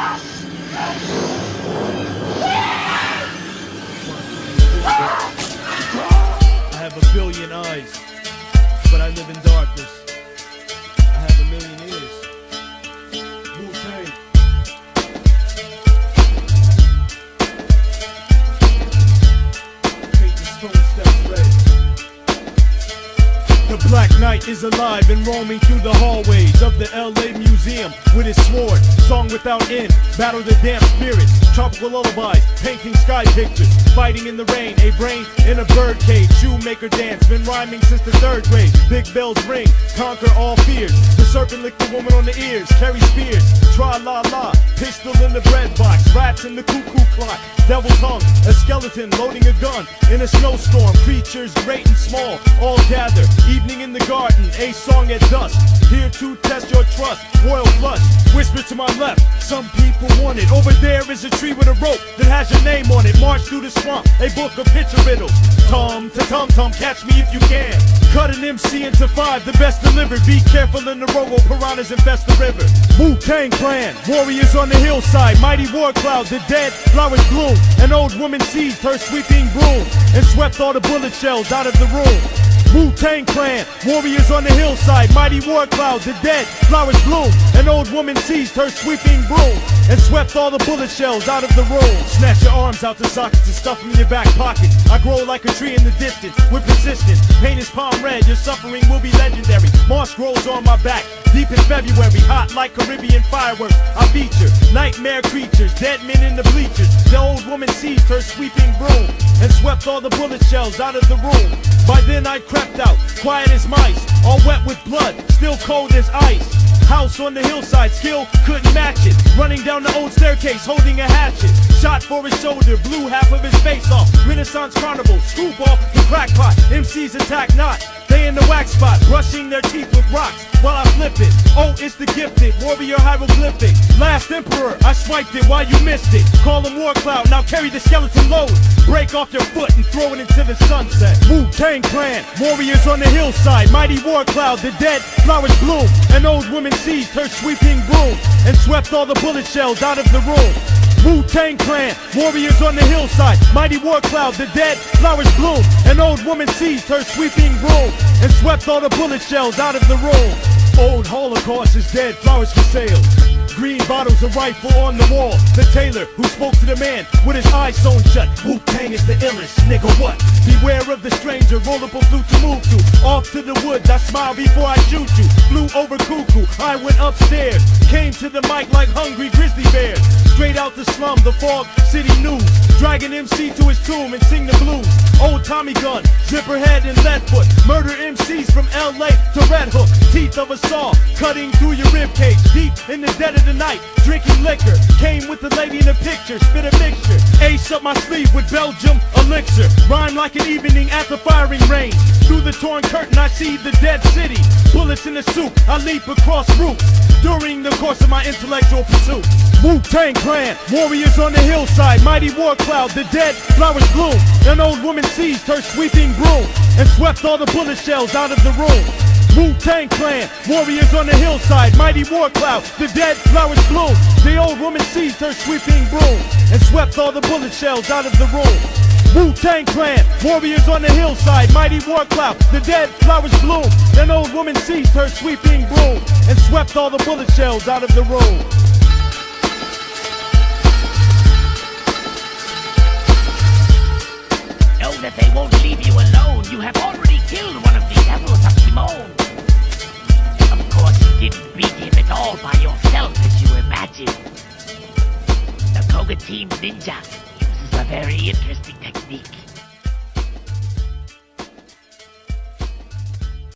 I have a billion eyes, but I live in darkness. I have a million ears. Wu-Tang. Paint the stone steps red. The Black Knight is alive and roaming through the hallways of the LA Museum with his sword, song without end, battle the damn spirits, tropical lullabies, painting sky pictures, fighting in the rain, a brain in a birdcage, shoemaker dance, been rhyming since the 3rd grade, big bells ring, conquer all fears, the serpent licked the woman on the ears, carry spears, tra-la-la, pistol in the bread box, rats in the cuckoo clock, devil's hung, a skeleton loading a gun, in a snowstorm, creatures great and small, all gather, evening in the garden, a song at dusk, here to test your trust, royal flush, whisper to my left, some people want it, over there is a tree with a rope that has your name on it, march through the swamp, a book of picture riddles, tum-ta-tum-tum, catch me if you can, cut an MC into 5, the best delivered, be careful in the road, piranhas infest the river, Wu-Tang Clan, warriors on the hillside, mighty war cloud, the dead, flowers bloom, an old woman seized her sweeping broom, and swept all the bullet shells out of the room. Wu-Tang Clan, warriors on the hillside, mighty war cloud, the dead, flowers bloom, an old woman seized her sweeping broom, and swept all the bullet shells out of the room. Snatch your arms out the sockets and stuff them in your back pockets. I grow like a tree in the distance, with persistence, paint is palm red, your suffering will be legendary. Moss grows on my back, deep in February, hot like Caribbean fireworks. I feature nightmare creatures, dead men in the bleachers. The old woman seized her sweeping broom, and swept all the bullet shells out of the room. By then I crept out, quiet as mice, all wet with blood, still cold as ice. House on the hillside, skill couldn't match it. Running down the old staircase, holding a hatchet. Shot for his shoulder, blew half of his face off. Renaissance carnival, screwball, the crackpot. MCs attack not, they in the wax spot, brushing their teeth with rocks while I flip it. Oh, it's the gifted, warrior hieroglyphic. Last emperor, I swiped it while you missed it. Call him War Cloud, now carry the skeleton load. Break off your foot and throw it into the sunset. Wu-Tang Clan, warriors on the hillside, mighty War Cloud, the dead, flowers bloom. An old woman seized her sweeping broom, and swept all the bullet shells out of the room. Wu-Tang Clan, warriors on the hillside, mighty war cloud, the dead, flowers bloom. An old woman seized her sweeping broom, and swept all the bullet shells out of the room. Old Holocaust is dead, flowers for sale. Green bottles, a rifle on the wall. The tailor who spoke to the man with his eyes sewn shut. Wu-Tang is the illest, nigga what? Beware of the stranger, roll up a flute to move to. Off to the woods, I smile before I shoot you. Flew over cuckoo, I went upstairs. Came to the mic like hungry grizzly bears. Straight out the slum, the fog, city news. Dragging MC to his tomb and sing the blues. Old Tommy gun, zipper head and lead foot. Murder MCs from LA to Red Hook. Teeth of a saw, cutting through your ribcage. Deep in the dead of the night, drinking liquor. Came with the lady in the picture, spit a mixture. Ace up my sleeve with Belgium elixir. Rhyme like an evening at the firing range. Through the torn curtain I see the dead city. Bullets in the soup, I leap across roofs. During the course of my intellectual pursuit. Wu-Tang Clan, warriors on the hillside, mighty war cloud, the dead, flowers bloom. An old woman seized her sweeping broom, and swept all the bullet shells out of the room. Wu-Tang Clan, warriors on the hillside, mighty war cloud, the dead, flowers bloom. The old woman seized her sweeping broom, and swept all the bullet shells out of the room. Wu-Tang Clan, warriors on the hillside, mighty war cloud, the dead, flowers bloom. An old woman seized her sweeping broom, and swept all the bullet shells out of the room. Know that they won't leave you alone. You have already killed one of the devils of Simone. Of course you didn't beat him at all by yourself as you imagined. The Koga Team Ninja uses a very interesting technique.